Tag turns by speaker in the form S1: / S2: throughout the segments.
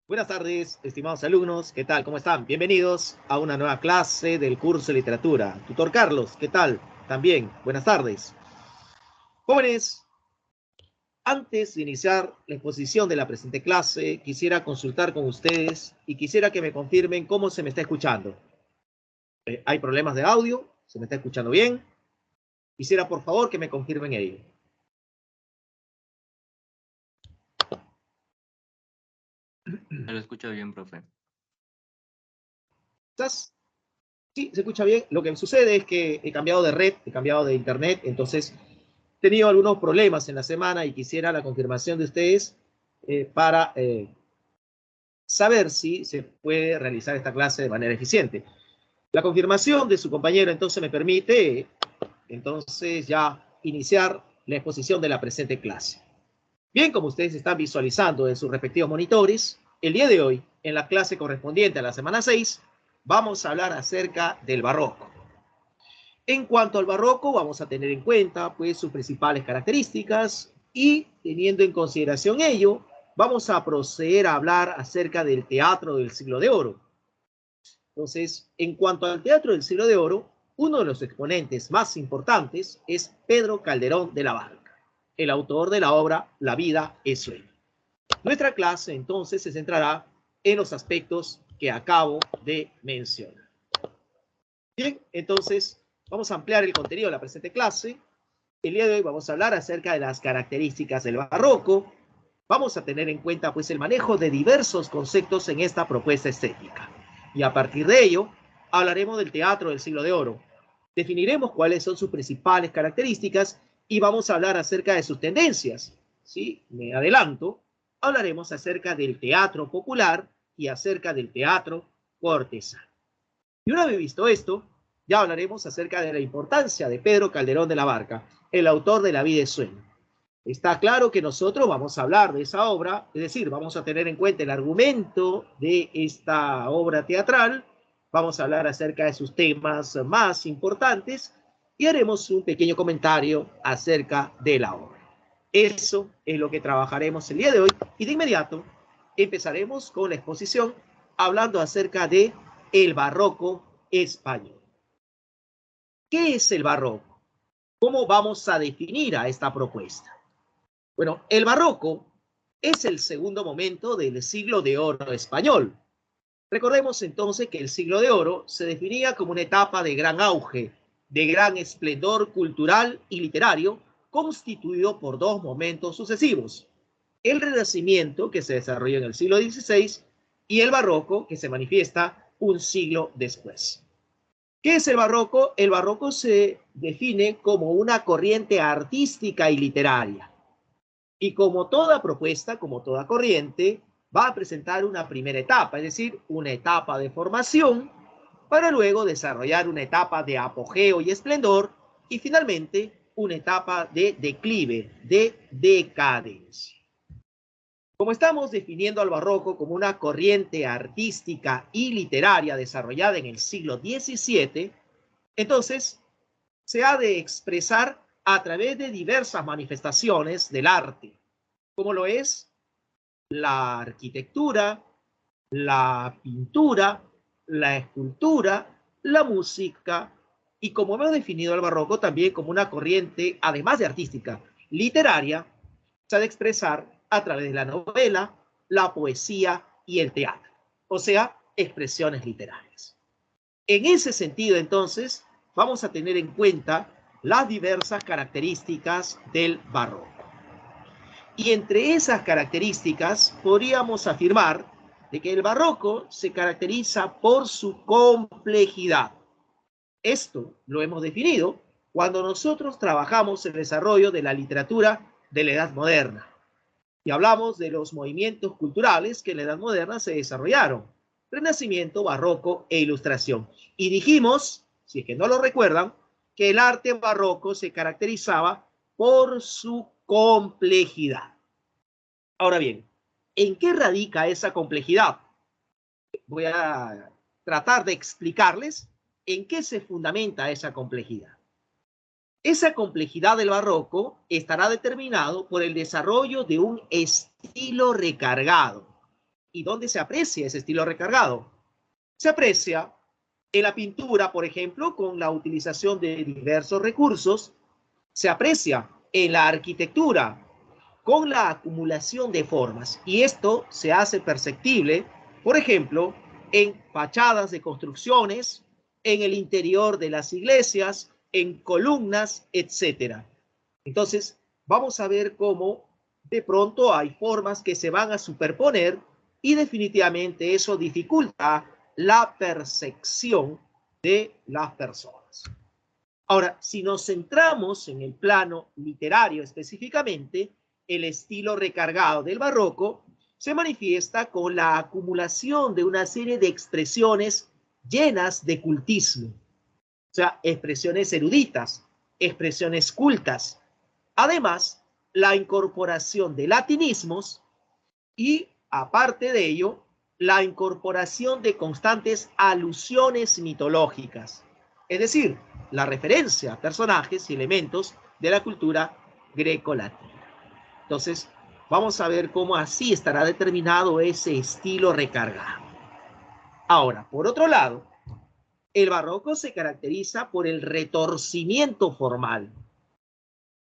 S1: Buenas tardes, estimados alumnos. ¿Qué tal? ¿Cómo están? Bienvenidos a una nueva clase del curso de literatura. Tutor Carlos, ¿qué tal? También, buenas tardes. Jóvenes, antes de iniciar la exposición de la presente clase, quisiera consultar con ustedes y quisiera que me confirmen cómo se me está escuchando. ¿Hay problemas de audio? ¿Se me está escuchando bien? Quisiera, por favor, que me confirmen ello.
S2: Se lo escucho bien, profe.
S1: ¿Estás? Sí, se escucha bien. Lo que sucede es que he cambiado de red, he cambiado de internet, entonces he tenido algunos problemas en la semana y quisiera la confirmación de ustedes para saber si se puede realizar esta clase de manera eficiente. La confirmación de su compañero entonces me permite entonces ya iniciar la exposición de la presente clase. Bien, como ustedes están visualizando en sus respectivos monitores, el día de hoy, en la clase correspondiente a la semana 6, vamos a hablar acerca del barroco. En cuanto al barroco, vamos a tener en cuenta pues sus principales características y teniendo en consideración ello, vamos a proceder a hablar acerca del teatro del siglo de oro. Entonces, en cuanto al teatro del siglo de oro, uno de los exponentes más importantes es Pedro Calderón de la Barca, el autor de la obra La vida es sueño. Nuestra clase entonces se centrará en los aspectos que acabo de mencionar. Bien, entonces vamos a ampliar el contenido de la presente clase. El día de hoy vamos a hablar acerca de las características del barroco. Vamos a tener en cuenta pues el manejo de diversos conceptos en esta propuesta estética. Y a partir de ello, hablaremos del teatro del siglo de oro. Definiremos cuáles son sus principales características y vamos a hablar acerca de sus tendencias. ¿Sí? Me adelanto, hablaremos acerca del teatro popular y acerca del teatro cortesano. Y una vez visto esto, ya hablaremos acerca de la importancia de Pedro Calderón de la Barca, el autor de La vida es sueño. Está claro que nosotros vamos a hablar de esa obra, es decir, vamos a tener en cuenta el argumento de esta obra teatral, vamos a hablar acerca de sus temas más importantes y haremos un pequeño comentario acerca de la obra. Eso es lo que trabajaremos el día de hoy y de inmediato empezaremos con la exposición hablando acerca de el barroco español. ¿Qué es el barroco? ¿Cómo vamos a definir a esta propuesta? Bueno, el barroco es el segundo momento del siglo de oro español. Recordemos entonces que el siglo de oro se definía como una etapa de gran auge, de gran esplendor cultural y literario, constituido por dos momentos sucesivos. El Renacimiento, que se desarrolló en el siglo XVI, y el barroco, que se manifiesta un siglo después. ¿Qué es el barroco? El barroco se define como una corriente artística y literaria. Y como toda propuesta, como toda corriente, va a presentar una primera etapa, es decir, una etapa de formación, para luego desarrollar una etapa de apogeo y esplendor, y finalmente una etapa de declive, de decadencia. Como estamos definiendo al barroco como una corriente artística y literaria desarrollada en el siglo XVII, entonces se ha de expresar a través de diversas manifestaciones del arte, como lo es la arquitectura, la pintura, la escultura, la música, y como hemos definido el barroco también como una corriente, además de artística, literaria, se ha de expresar a través de la novela, la poesía y el teatro, o sea, expresiones literarias. En ese sentido, entonces, vamos a tener en cuenta las diversas características del barroco. Y entre esas características podríamos afirmar de que el barroco se caracteriza por su complejidad. Esto lo hemos definido cuando nosotros trabajamos el desarrollo de la literatura de la Edad Moderna y hablamos de los movimientos culturales que en la Edad Moderna se desarrollaron: Renacimiento, Barroco e Ilustración. Y dijimos, si es que no lo recuerdan, que el arte barroco se caracterizaba por su complejidad. Ahora bien, ¿en qué radica esa complejidad? Voy a tratar de explicarles en qué se fundamenta esa complejidad. Esa complejidad del barroco estará determinado por el desarrollo de un estilo recargado, ¿Y dónde se aprecia ese estilo recargado? Se aprecia en la pintura, por ejemplo, con la utilización de diversos recursos. Se aprecia en la arquitectura con la acumulación de formas. Y esto se hace perceptible, por ejemplo, en fachadas de construcciones, en el interior de las iglesias, en columnas, etc. Entonces, vamos a ver cómo de pronto hay formas que se van a superponer y definitivamente eso dificulta la percepción de las personas. Ahora, si nos centramos en el plano literario específicamente, el estilo recargado del barroco se manifiesta con la acumulación de una serie de expresiones llenas de cultismo, o sea, expresiones eruditas, expresiones cultas. Además, la incorporación de latinismos y, aparte de ello, la incorporación de constantes alusiones mitológicas, es decir, la referencia a personajes y elementos de la cultura greco-latina. Entonces, vamos a ver cómo así estará determinado ese estilo recargado. Ahora, por otro lado, el barroco se caracteriza por el retorcimiento formal.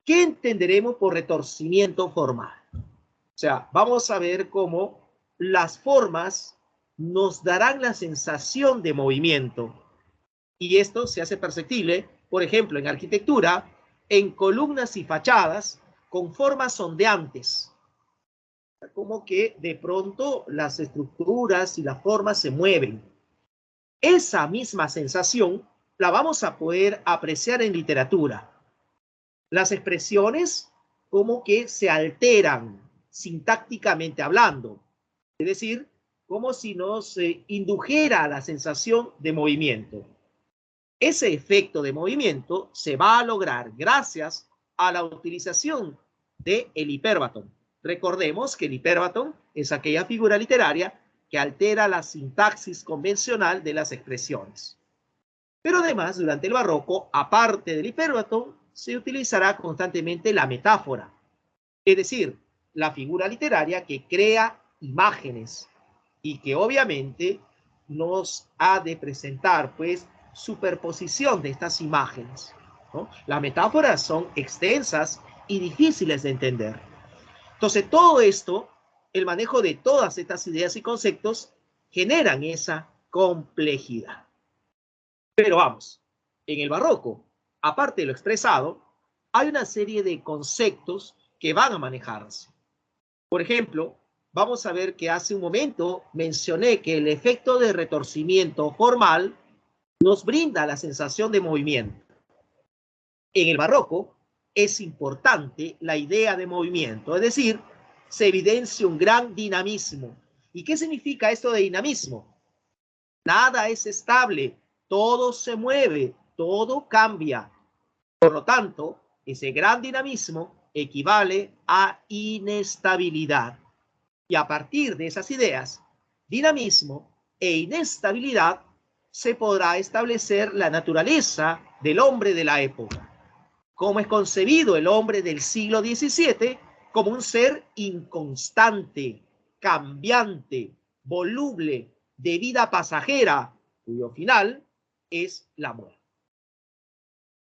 S1: ¿Qué entenderemos por retorcimiento formal? O sea, vamos a ver cómo las formas nos darán la sensación de movimiento. Y esto se hace perceptible, por ejemplo, en arquitectura, en columnas y fachadas con formas ondeantes. Como que de pronto las estructuras y las formas se mueven. Esa misma sensación la vamos a poder apreciar en literatura. Las expresiones como que se alteran sintácticamente hablando, es decir, como si nos indujera la sensación de movimiento. Ese efecto de movimiento se va a lograr gracias a la utilización del hipérbaton. Recordemos que el hipérbaton es aquella figura literaria que altera la sintaxis convencional de las expresiones. Pero además, durante el barroco, aparte del hipérbaton, se utilizará constantemente la metáfora, es decir, la figura literaria que crea imágenes y que obviamente nos ha de presentar, pues, superposición de estas imágenes, ¿no? Las metáforas son extensas y difíciles de entender. Entonces, todo esto, el manejo de todas estas ideas y conceptos, generan esa complejidad. Pero vamos, en el barroco, aparte de lo expresado, hay una serie de conceptos que van a manejarse. Por ejemplo, vamos a ver que hace un momento mencioné que el efecto de retorcimiento formal nos brinda la sensación de movimiento. En el barroco es importante la idea de movimiento, es decir, se evidencia un gran dinamismo. ¿Y qué significa esto de dinamismo? Nada es estable, todo se mueve, todo cambia. Por lo tanto, ese gran dinamismo equivale a inestabilidad. Y a partir de esas ideas, dinamismo e inestabilidad, se podrá establecer la naturaleza del hombre de la época. Cómo es concebido el hombre del siglo XVII como un ser inconstante, cambiante, voluble, de vida pasajera, cuyo final es la muerte.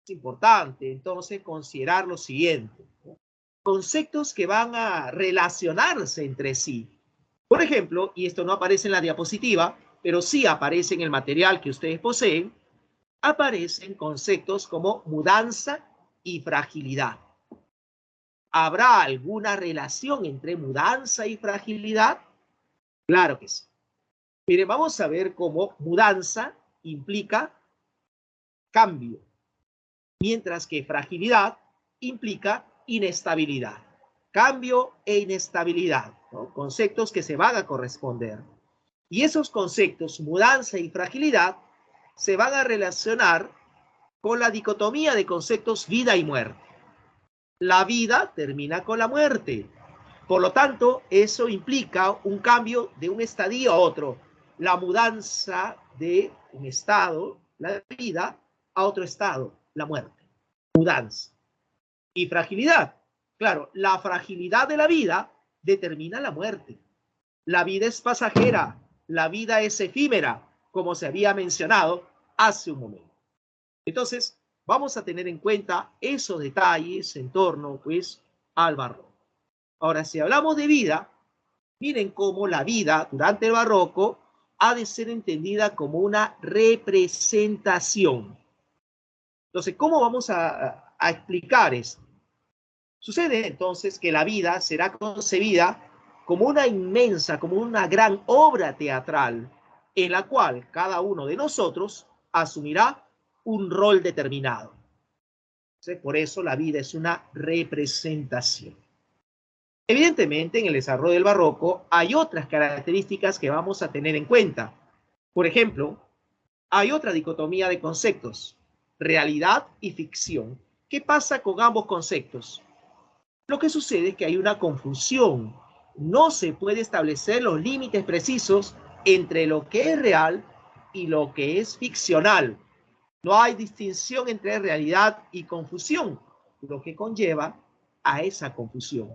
S1: Es importante entonces considerar lo siguiente, ¿no? Conceptos que van a relacionarse entre sí. Por ejemplo, y esto no aparece en la diapositiva, pero sí aparece en el material que ustedes poseen, aparecen conceptos como mudanza y fragilidad. ¿Habrá alguna relación entre mudanza y fragilidad? Claro que sí. Miren, vamos a ver cómo mudanza implica cambio, mientras que fragilidad implica inestabilidad. Cambio e inestabilidad, ¿no? Conceptos que se van a corresponder. Y esos conceptos, mudanza y fragilidad, se van a relacionar con la dicotomía de conceptos vida y muerte. La vida termina con la muerte. Por lo tanto, eso implica un cambio de un estadio a otro. La mudanza de un estado, la vida, a otro estado, la muerte. Mudanza. Y fragilidad. Claro, la fragilidad de la vida determina la muerte. La vida es pasajera, la vida es efímera, como se había mencionado hace un momento. Entonces, vamos a tener en cuenta esos detalles en torno, pues, al barroco. Ahora, si hablamos de vida, miren cómo la vida durante el barroco ha de ser entendida como una representación. Entonces, ¿cómo vamos a explicar esto? Sucede entonces que la vida será concebida como una inmensa, como una gran obra teatral en la cual cada uno de nosotros asumirá un rol determinado. Entonces, por eso la vida es una representación. Evidentemente, en el desarrollo del barroco hay otras características que vamos a tener en cuenta. Por ejemplo, hay otra dicotomía de conceptos, realidad y ficción. ¿Qué pasa con ambos conceptos? Lo que sucede es que hay una confusión. No se puede establecer los límites precisos entre lo que es real y lo que es ficcional. No hay distinción entre realidad y confusión, lo que conlleva a esa confusión.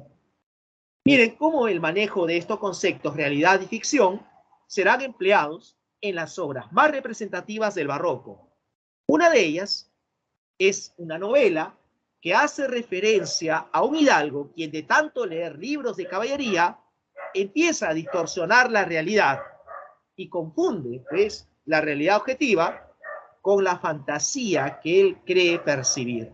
S1: Miren cómo el manejo de estos conceptos, realidad y ficción, serán empleados en las obras más representativas del barroco. Una de ellas es una novela que hace referencia a un hidalgo quien de tanto leer libros de caballería empieza a distorsionar la realidad y confunde, pues, la realidad objetiva con la fantasía que él cree percibir.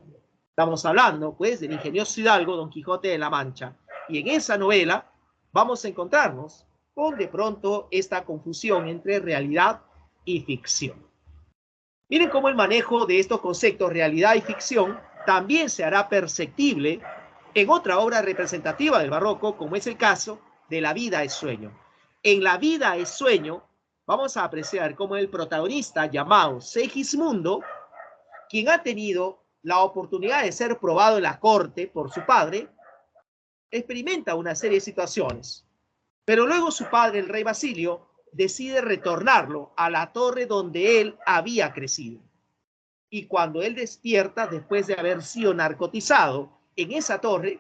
S1: Estamos hablando, pues, del ingenioso hidalgo Don Quijote de la Mancha, y en esa novela vamos a encontrarnos con de pronto esta confusión entre realidad y ficción. Miren cómo el manejo de estos conceptos, realidad y ficción, también se hará perceptible en otra obra representativa del barroco, como es el caso de La vida es sueño. En La vida es sueño, vamos a apreciar cómo el protagonista llamado Segismundo, quien ha tenido la oportunidad de ser probado en la corte por su padre, experimenta una serie de situaciones. Pero luego su padre, el rey Basilio, decide retornarlo a la torre donde él había crecido. Y cuando él despierta, después de haber sido narcotizado en esa torre,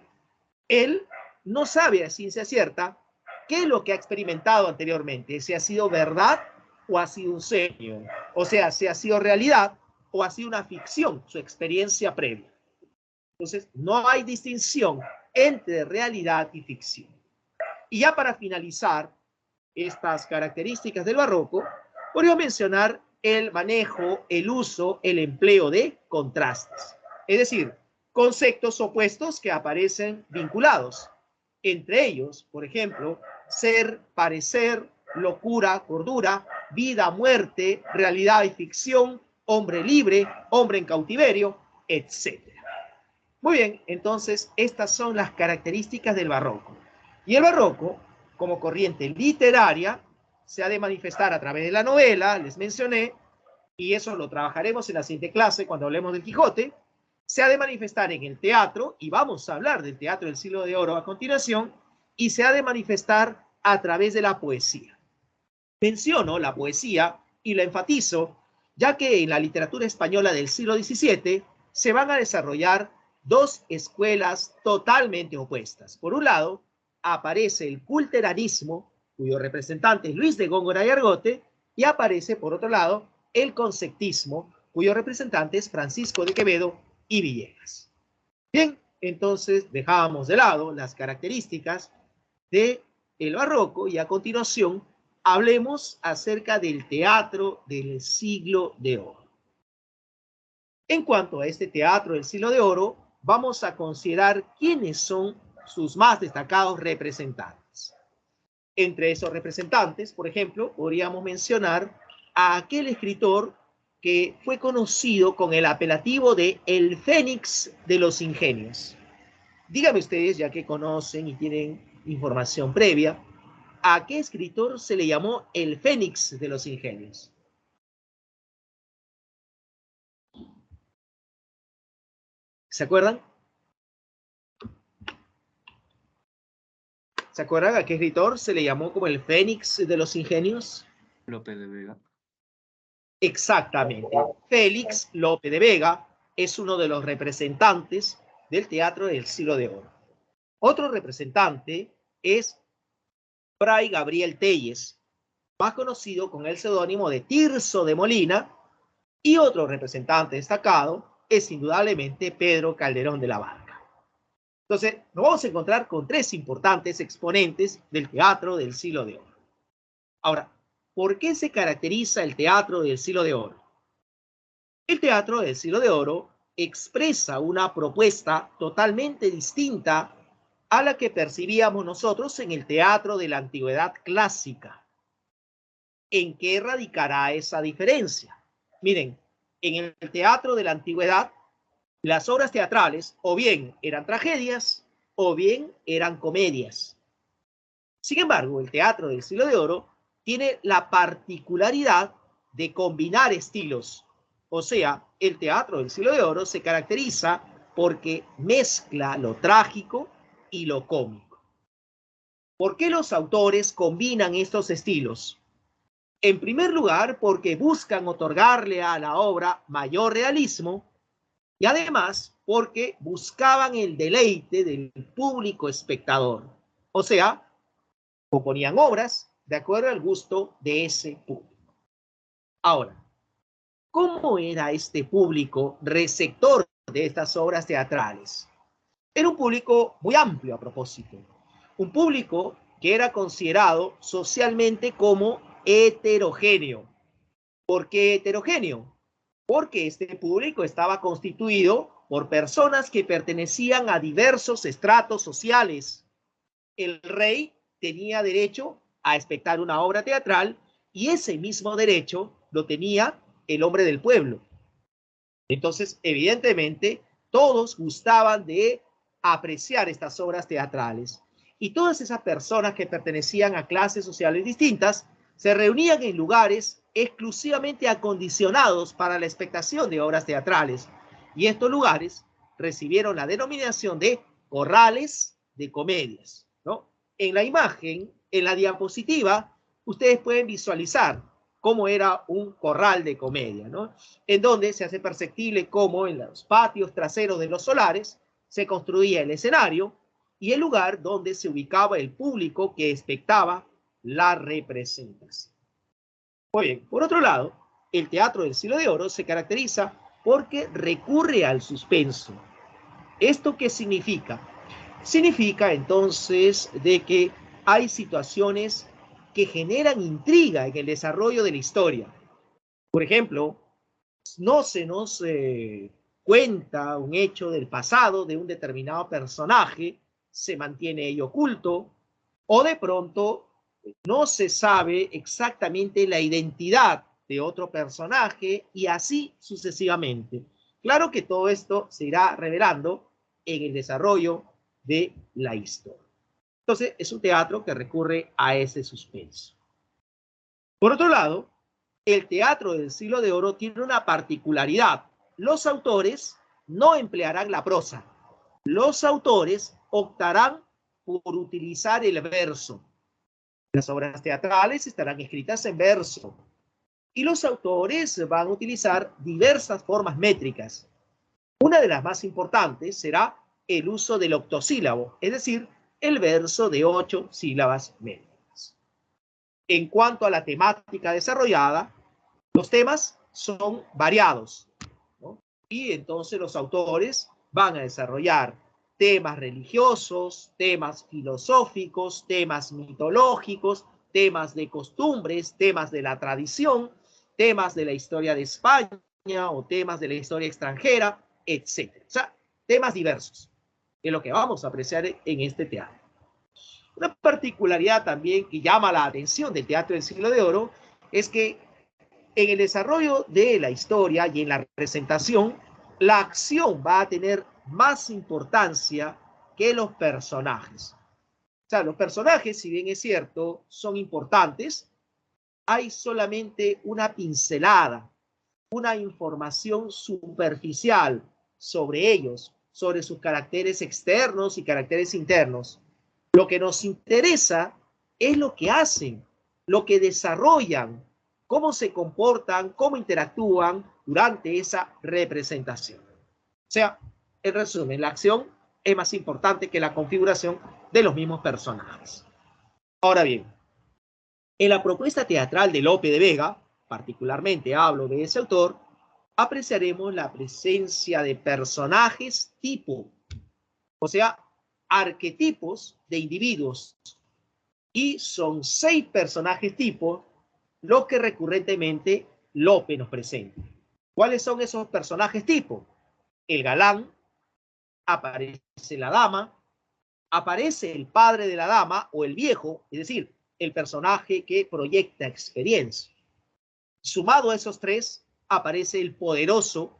S1: él no sabe a ciencia cierta qué es lo que ha experimentado anteriormente, si ha sido verdad o ha sido un sueño, o sea, si ha sido realidad o ha sido una ficción, su experiencia previa. Entonces, no hay distinción entre realidad y ficción. Y ya para finalizar estas características del barroco, podría mencionar el manejo, el uso, el empleo de contrastes. Es decir, conceptos opuestos que aparecen vinculados. Entre ellos, por ejemplo, ser, parecer, locura, cordura, vida, muerte, realidad y ficción, hombre libre, hombre en cautiverio, etc. Muy bien, entonces estas son las características del barroco. Y el barroco, como corriente literaria, se ha de manifestar a través de la novela, les mencioné, y eso lo trabajaremos en la siguiente clase cuando hablemos del Quijote, se ha de manifestar en el teatro, y vamos a hablar del teatro del siglo de oro a continuación, y se ha de manifestar a través de la poesía. Menciono la poesía y la enfatizo, ya que en la literatura española del siglo XVII se van a desarrollar dos escuelas totalmente opuestas. Por un lado, aparece el culteranismo, cuyo representante es Luis de Góngora y Argote, y aparece, por otro lado, el conceptismo, cuyo representante es Francisco de Quevedo y Villegas. Bien, entonces dejamos de lado las características del barroco y a continuación hablemos acerca del teatro del siglo de oro. En cuanto a este teatro del siglo de oro, vamos a considerar quiénes son sus más destacados representantes. Entre esos representantes, por ejemplo, podríamos mencionar a aquel escritor que fue conocido con el apelativo de el Fénix de los Ingenios. Díganme ustedes, ya que conocen y tienen información previa, ¿a qué escritor se le llamó el Fénix de los Ingenios? ¿Se acuerdan? ¿Se acuerdan a qué escritor se le llamó como el Fénix de los Ingenios?
S2: Lope de Vega.
S1: Exactamente. Félix Lope de Vega es uno de los representantes del teatro del siglo de oro. Otro representante es Fray Gabriel Telles, más conocido con el seudónimo de Tirso de Molina, y otro representante destacado es indudablemente Pedro Calderón de la Barca. Entonces, nos vamos a encontrar con tres importantes exponentes del teatro del siglo de oro. Ahora, ¿por qué se caracteriza el teatro del siglo de oro? El teatro del siglo de oro expresa una propuesta totalmente distinta a la que percibíamos nosotros en el teatro de la antigüedad clásica. ¿En qué radicará esa diferencia? Miren, en el teatro de la antigüedad, las obras teatrales o bien eran tragedias o bien eran comedias. Sin embargo, el teatro del siglo de oro tiene la particularidad de combinar estilos. O sea, el teatro del siglo de oro se caracteriza porque mezcla lo trágico y lo cómico. ¿Por qué los autores combinan estos estilos? En primer lugar, porque buscan otorgarle a la obra mayor realismo y además porque buscaban el deleite del público espectador. O sea, componían obras de acuerdo al gusto de ese público. Ahora, ¿cómo era este público receptor de estas obras teatrales? Era un público muy amplio a propósito. Un público que era considerado socialmente como heterogéneo. ¿Por qué heterogéneo? Porque este público estaba constituido por personas que pertenecían a diversos estratos sociales. El rey tenía derecho a espectar una obra teatral y ese mismo derecho lo tenía el hombre del pueblo. Entonces, evidentemente, todos gustaban de apreciar estas obras teatrales. Y todas esas personas que pertenecían a clases sociales distintas se reunían en lugares exclusivamente acondicionados para la expectación de obras teatrales. Y estos lugares recibieron la denominación de corrales de comedias, ¿no? En la imagen, en la diapositiva, ustedes pueden visualizar cómo era un corral de comedia, ¿no? En donde se hace perceptible cómo en los patios traseros de los solares se construía el escenario y el lugar donde se ubicaba el público que expectaba la representación. Muy bien, por otro lado, el teatro del siglo de oro se caracteriza porque recurre al suspenso. ¿Esto qué significa? Significa entonces de que hay situaciones que generan intriga en el desarrollo de la historia. Por ejemplo, no se nos cuenta un hecho del pasado de un determinado personaje, se mantiene ello oculto, o de pronto no se sabe exactamente la identidad de otro personaje y así sucesivamente. Claro que todo esto se irá revelando en el desarrollo de la historia. Entonces, es un teatro que recurre a ese suspenso. Por otro lado, el teatro del siglo de oro tiene una particularidad. Los autores no emplearán la prosa. Los autores optarán por utilizar el verso. Las obras teatrales estarán escritas en verso. Y los autores van a utilizar diversas formas métricas. Una de las más importantes será el uso del octosílabo, es decir, el verso de 8 sílabas métricas. En cuanto a la temática desarrollada, los temas son variados, ¿no? Y entonces los autores van a desarrollar temas religiosos, temas filosóficos, temas mitológicos, temas de costumbres, temas de la tradición, temas de la historia de España o temas de la historia extranjera, etc. O sea, temas diversos, es lo que vamos a apreciar en este teatro. Una particularidad también que llama la atención del teatro del siglo de oro es que en el desarrollo de la historia y en la presentación, la acción va a tener más importancia que los personajes. O sea, los personajes, si bien es cierto, son importantes, hay solamente una pincelada, una información superficial sobre ellos, sobre sus caracteres externos y caracteres internos. Lo que nos interesa es lo que hacen, lo que desarrollan, cómo se comportan, cómo interactúan durante esa representación. O sea, en resumen, la acción es más importante que la configuración de los mismos personajes. Ahora bien, en la propuesta teatral de Lope de Vega, particularmente hablo de ese autor, apreciaremos la presencia de personajes tipo, o sea, arquetipos de individuos. Y son 6 personajes tipo los que recurrentemente Lope nos presenta. ¿Cuáles son esos personajes tipo? El galán, aparece la dama, aparece el padre de la dama o el viejo, es decir, el personaje que proyecta experiencia. Sumado a esos 3, aparece el poderoso,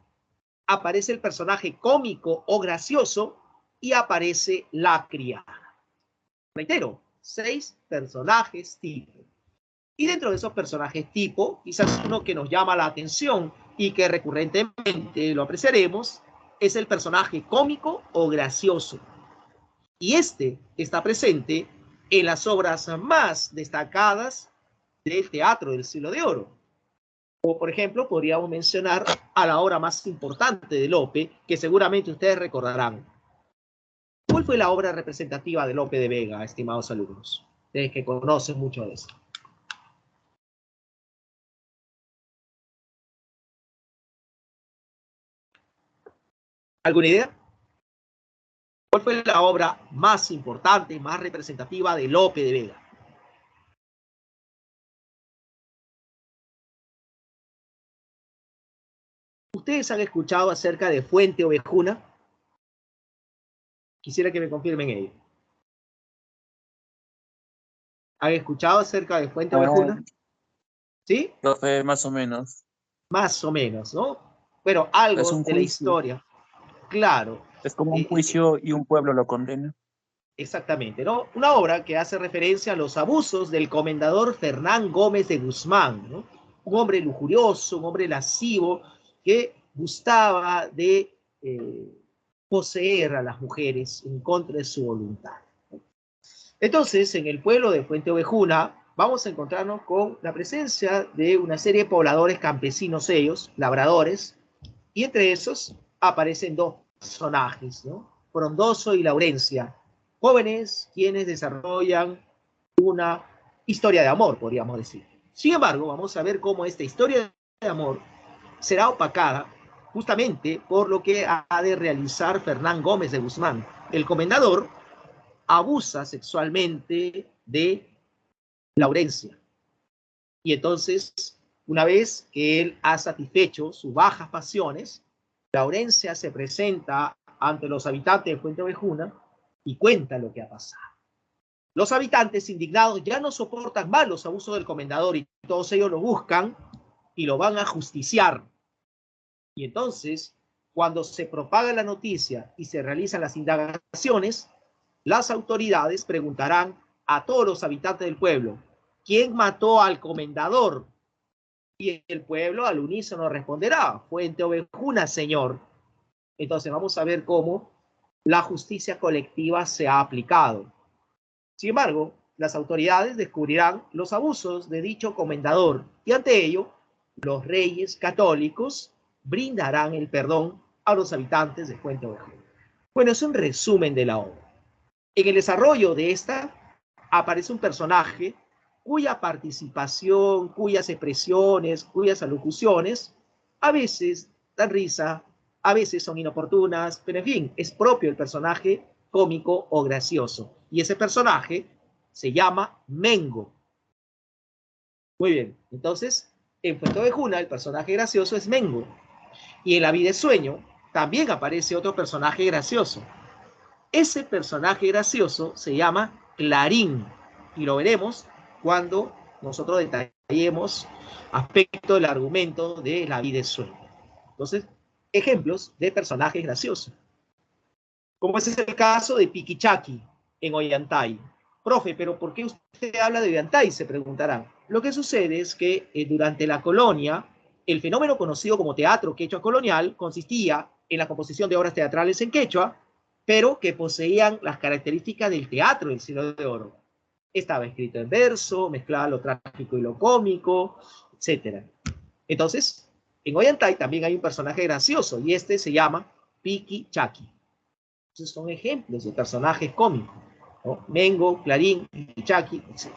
S1: aparece el personaje cómico o gracioso y aparece la criada. Reitero, 6 personajes tipo. Y dentro de esos personajes tipo, quizás uno que nos llama la atención y que recurrentemente lo apreciaremos, es el personaje cómico o gracioso. Y este está presente en las obras más destacadas del teatro del Siglo de Oro. O, por ejemplo, podríamos mencionar a la obra más importante de Lope, que seguramente ustedes recordarán. ¿Cuál fue la obra representativa de Lope de Vega, estimados alumnos? Ustedes que conocen mucho de eso. ¿Alguna idea? ¿Cuál fue la obra más importante, más representativa de Lope de Vega? ¿Ustedes han escuchado acerca de Fuente Ovejuna? Quisiera que me confirmen ello. ¿Han escuchado acerca de Fuente Ovejuna? ¿Sí?
S3: Profe, más o menos.
S1: Más o menos, ¿no? Bueno,
S3: Es
S1: algo
S3: un
S1: de la
S3: juicio.
S1: historia. Claro.
S3: Es como un juicio y un pueblo lo condena.
S1: Exactamente, ¿no? Una obra que hace referencia a los abusos del comendador Fernán Gómez de Guzmán, ¿no? Un hombre lujurioso, un hombre lascivo que gustaba de poseer a las mujeres en contra de su voluntad. Entonces, en el pueblo de Fuente Ovejuna, vamos a encontrarnos con la presencia de una serie de pobladores campesinos ellos, labradores, y entre esos aparecen 2 personajes, ¿no? Frondoso y Laurencia, jóvenes quienes desarrollan una historia de amor, podríamos decir. Sin embargo, vamos a ver cómo esta historia de amor será opacada justamente por lo que ha de realizar Fernán Gómez de Guzmán. El comendador abusa sexualmente de Laurencia. Y entonces, una vez que él ha satisfecho sus bajas pasiones, Laurencia se presenta ante los habitantes de Fuente Ovejuna y cuenta lo que ha pasado. Los habitantes indignados ya no soportan más los abusos del comendador y todos ellos lo buscan y lo van a justiciar. Y entonces, cuando se propaga la noticia y se realizan las indagaciones, las autoridades preguntarán a todos los habitantes del pueblo, ¿quién mató al comendador? Y el pueblo al unísono responderá, Fuente Ovejuna, señor. Entonces vamos a ver cómo la justicia colectiva se ha aplicado. Sin embargo, las autoridades descubrirán los abusos de dicho comendador y ante ello, los reyes católicos brindarán el perdón a los habitantes de Fuente Ovejuna. Bueno, es un resumen de la obra. En el desarrollo de esta aparece un personaje cuya participación, cuyas expresiones, cuyas alocuciones a veces dan risa, a veces son inoportunas, pero en fin, es propio el personaje cómico o gracioso. Y ese personaje se llama Mengo. Muy bien, entonces en Fuente Ovejuna el personaje gracioso es Mengo. Y en La vida es sueño también aparece otro personaje gracioso. Ese personaje gracioso se llama Clarín y lo veremos cuando nosotros detallemos aspecto del argumento de La vida es sueño. Entonces, ejemplos de personajes graciosos. Como ese es el caso de Piquichaqui en Ollantay. Profe, pero ¿por qué usted habla de Ollantay? Se preguntarán. Lo que sucede es que durante la colonia, el fenómeno conocido como teatro quechua colonial consistía en la composición de obras teatrales en quechua, pero que poseían las características del teatro del Siglo de Oro. Estaba escrito en verso, mezclaba lo trágico y lo cómico, etc. Entonces, en Ollantay también hay un personaje gracioso y este se llama Piquichaqui. Entonces son ejemplos de personajes cómicos. ¿no? Mengo, Clarín, Ichaki, etc.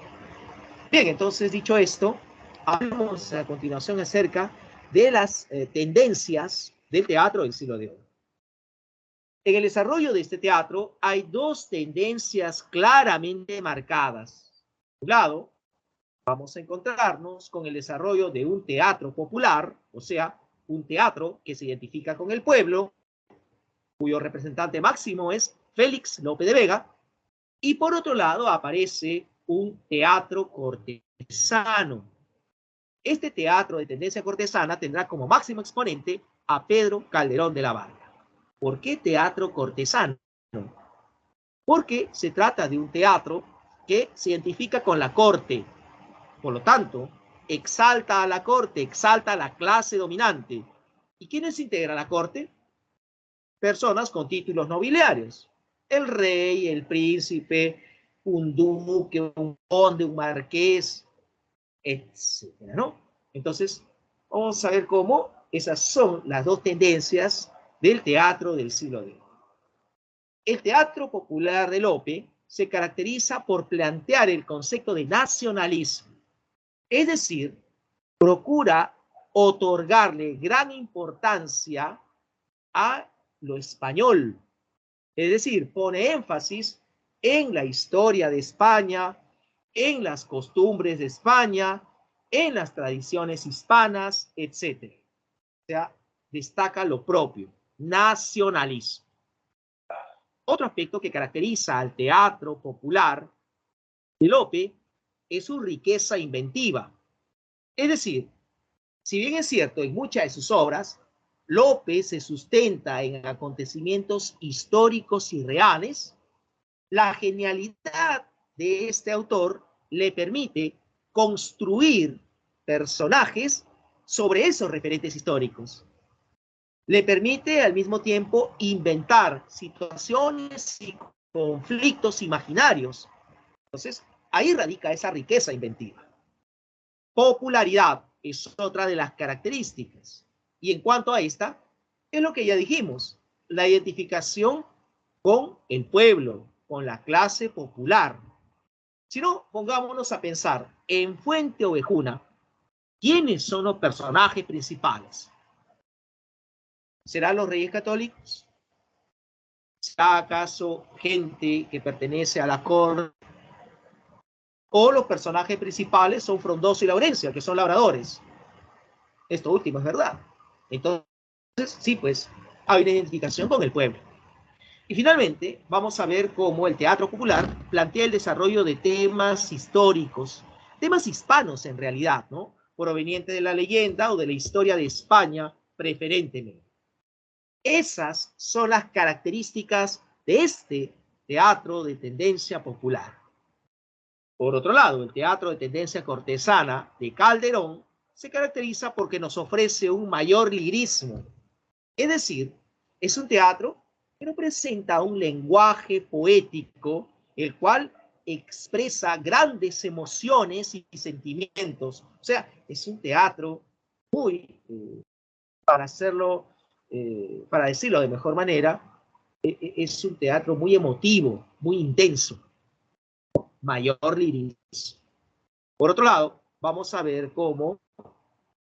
S1: Bien, entonces dicho esto, hablamos a continuación acerca de las tendencias del teatro del siglo de oro. En el desarrollo de este teatro hay dos tendencias claramente marcadas. Por un lado, vamos a encontrarnos con el desarrollo de un teatro popular, o sea, un teatro que se identifica con el pueblo, cuyo representante máximo es Félix Lope de Vega, y por otro lado aparece un teatro cortesano. Este teatro de tendencia cortesana tendrá como máximo exponente a Pedro Calderón de la Barca. ¿Por qué teatro cortesano? Porque se trata de un teatro que se identifica con la corte. Por lo tanto, exalta a la corte, exalta a la clase dominante. ¿Y quiénes integran la corte? Personas con títulos nobiliarios. El rey, el príncipe, un duque, un conde, un marqués, etcétera, ¿no? Entonces, vamos a ver cómo esas son las dos tendencias del teatro del siglo de oro. El teatro popular de Lope se caracteriza por plantear el concepto de nacionalismo, es decir, procura otorgarle gran importancia a lo español, es decir, pone énfasis en la historia de España, en las costumbres de España, en las tradiciones hispanas, etc. O sea, destaca lo propio, nacionalismo. Otro aspecto que caracteriza al teatro popular de Lope es su riqueza inventiva. Es decir, si bien es cierto, en muchas de sus obras, Lope se sustenta en acontecimientos históricos y reales, la genialidad de este autor le permite construir personajes sobre esos referentes históricos. Le permite al mismo tiempo inventar situaciones y conflictos imaginarios. Entonces, ahí radica esa riqueza inventiva. Popularidad es otra de las características. Y en cuanto a esta, es lo que ya dijimos, la identificación con el pueblo, con la clase popular. Si no, pongámonos a pensar, en Fuente Ovejuna, ¿quiénes son los personajes principales? ¿Serán los reyes católicos? ¿Será acaso gente que pertenece a la corte? ¿O los personajes principales son Frondoso y Laurencia, que son labradores? Esto último es verdad. Entonces, sí, pues, hay una identificación con el pueblo. Y finalmente, vamos a ver cómo el teatro popular plantea el desarrollo de temas históricos, temas hispanos en realidad, ¿no? Provenientes de la leyenda o de la historia de España, preferentemente. Esas son las características de este teatro de tendencia popular. Por otro lado, el teatro de tendencia cortesana de Calderón se caracteriza porque nos ofrece un mayor lirismo. Es decir, es un teatro que no presenta un lenguaje poético, el cual expresa grandes emociones y sentimientos. O sea, es un teatro muy, para hacerlo, para decirlo de mejor manera, es un teatro muy emotivo, muy intenso, mayor lirismo. Por otro lado, vamos a ver cómo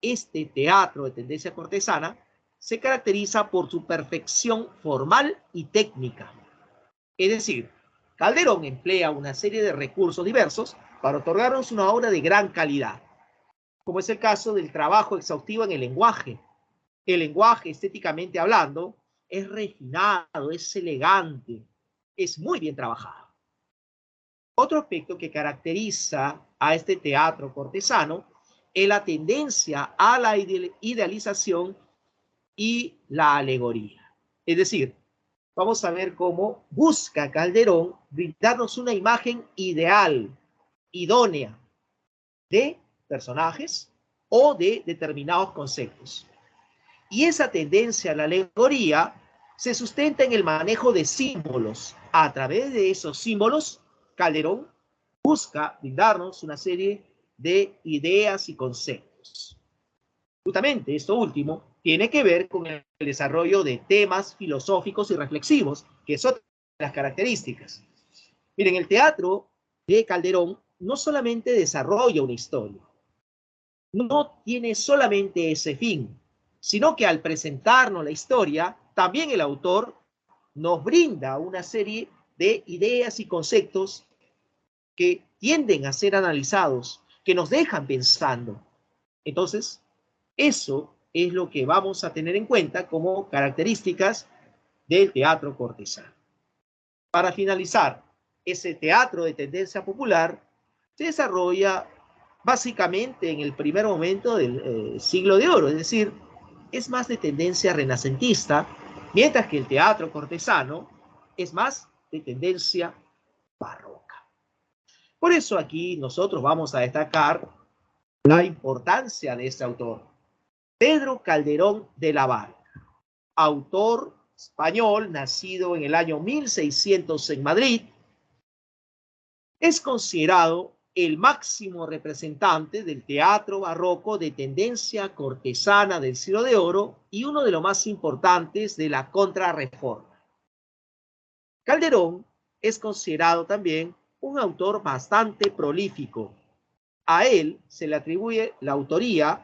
S1: este teatro de tendencia cortesana se caracteriza por su perfección formal y técnica. Es decir, Calderón emplea una serie de recursos diversos para otorgarnos una obra de gran calidad, como es el caso del trabajo exhaustivo en el lenguaje. El lenguaje, estéticamente hablando, es refinado, es elegante, es muy bien trabajado. Otro aspecto que caracteriza a este teatro cortesano es la tendencia a la idealización y la alegoría. Es decir, vamos a ver cómo busca Calderón brindarnos una imagen ideal, idónea, de personajes o de determinados conceptos. Y esa tendencia a la alegoría se sustenta en el manejo de símbolos. A través de esos símbolos, Calderón busca brindarnos una serie de ideas y conceptos. Justamente esto último tiene que ver con el desarrollo de temas filosóficos y reflexivos, que es otra de las características. Miren, el teatro de Calderón no solamente desarrolla una historia, no tiene solamente ese fin, sino que al presentarnos la historia, también el autor nos brinda una serie de ideas y conceptos que tienden a ser analizados, que nos dejan pensando. Entonces, eso es lo que vamos a tener en cuenta como características del teatro cortesano. Para finalizar, ese teatro de tendencia popular se desarrolla básicamente en el primer momento del siglo de oro, es decir, es más de tendencia renacentista, mientras que el teatro cortesano es más de tendencia barroca. Por eso aquí nosotros vamos a destacar la importancia de este autor, Pedro Calderón de la Barca, autor español, nacido en el año 1600 en Madrid, es considerado el máximo representante del teatro barroco de tendencia cortesana del siglo de oro y uno de los más importantes de la Contrarreforma. Calderón es considerado también un autor bastante prolífico. A él se le atribuye la autoría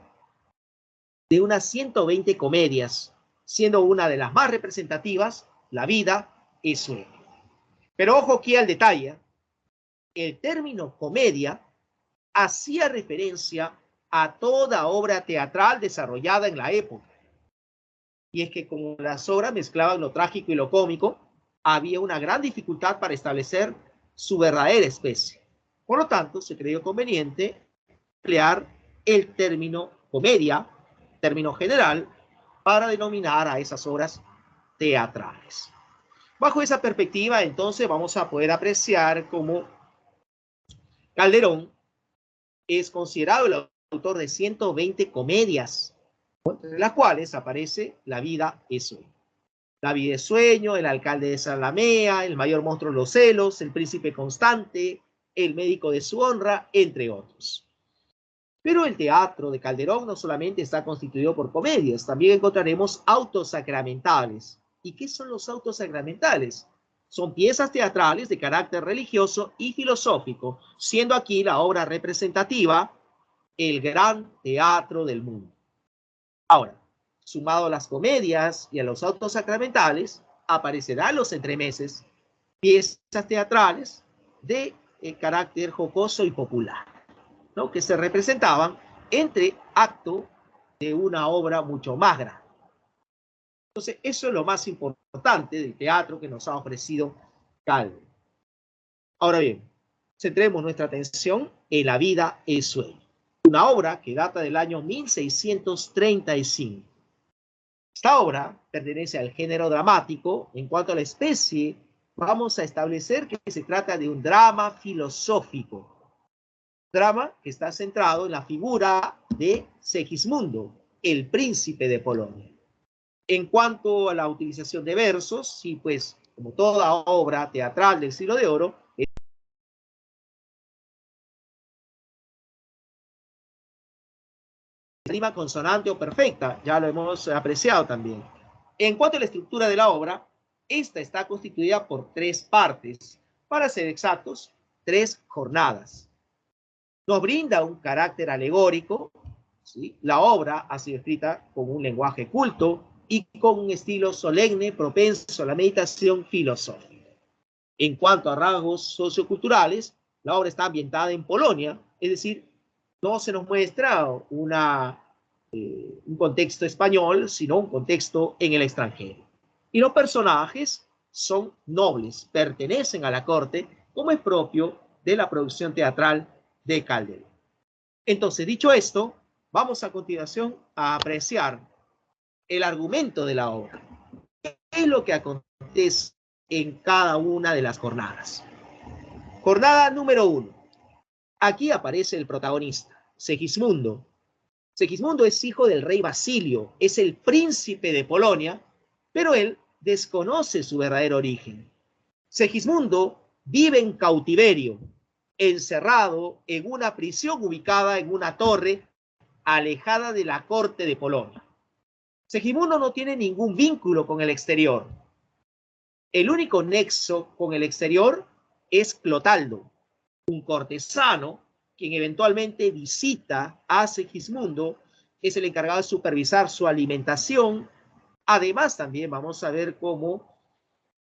S1: de unas 120 comedias, siendo una de las más representativas, La vida es sueño. Pero ojo aquí al detalle, el término comedia hacía referencia a toda obra teatral desarrollada en la época. Y es que como las obras mezclaban lo trágico y lo cómico, había una gran dificultad para establecer su verdadera especie. Por lo tanto, se creyó conveniente emplear el término comedia, término general, para denominar a esas obras teatrales. Bajo esa perspectiva, entonces, vamos a poder apreciar cómo Calderón es considerado el autor de 120 comedias, entre las cuales aparece La vida es sueño. La vida es sueño, El alcalde de Salamea, El mayor monstruo de los celos, El príncipe constante, El médico de su honra, entre otros. Pero el teatro de Calderón no solamente está constituido por comedias, también encontraremos autos sacramentales. ¿Y qué son los autos sacramentales? Son piezas teatrales de carácter religioso y filosófico, siendo aquí la obra representativa el gran teatro del mundo. Ahora, sumado a las comedias y a los autos sacramentales, aparecerán los entremeses, piezas teatrales de carácter jocoso y popular, ¿no?, que se representaban entre acto de una obra mucho más grande. Entonces, eso es lo más importante del teatro que nos ha ofrecido Calderón. Ahora bien, centremos nuestra atención en La vida es sueño, una obra que data del año 1635. Esta obra pertenece al género dramático. En cuanto a la especie, vamos a establecer que se trata de un drama filosófico. Drama que está centrado en la figura de Segismundo, el príncipe de Polonia. En cuanto a la utilización de versos, sí, pues, como toda obra teatral del siglo de oro, rima consonante o perfecta, ya lo hemos apreciado también. En cuanto a la estructura de la obra, esta está constituida por 3 partes, para ser exactos, 3 jornadas. Nos brinda un carácter alegórico, ¿sí? La obra ha sido escrita con un lenguaje culto y con un estilo solemne propenso a la meditación filosófica. En cuanto a rasgos socioculturales, la obra está ambientada en Polonia, es decir, no se nos muestra un contexto español, sino un contexto en el extranjero. Y los personajes son nobles, pertenecen a la corte, como es propio de la producción teatral de Calderón. Entonces, dicho esto, vamos a continuación a apreciar el argumento de la obra. ¿Qué es lo que acontece en cada una de las jornadas? Jornada número 1. Aquí aparece el protagonista, Segismundo. Segismundo es hijo del rey Basilio, es el príncipe de Polonia, pero él desconoce su verdadero origen. Segismundo vive en cautiverio, encerrado en una prisión ubicada en una torre alejada de la corte de Polonia. Segismundo no tiene ningún vínculo con el exterior. El único nexo con el exterior es Clotaldo, un cortesano quien eventualmente visita a Segismundo, es el encargado de supervisar su alimentación. Además, también vamos a ver cómo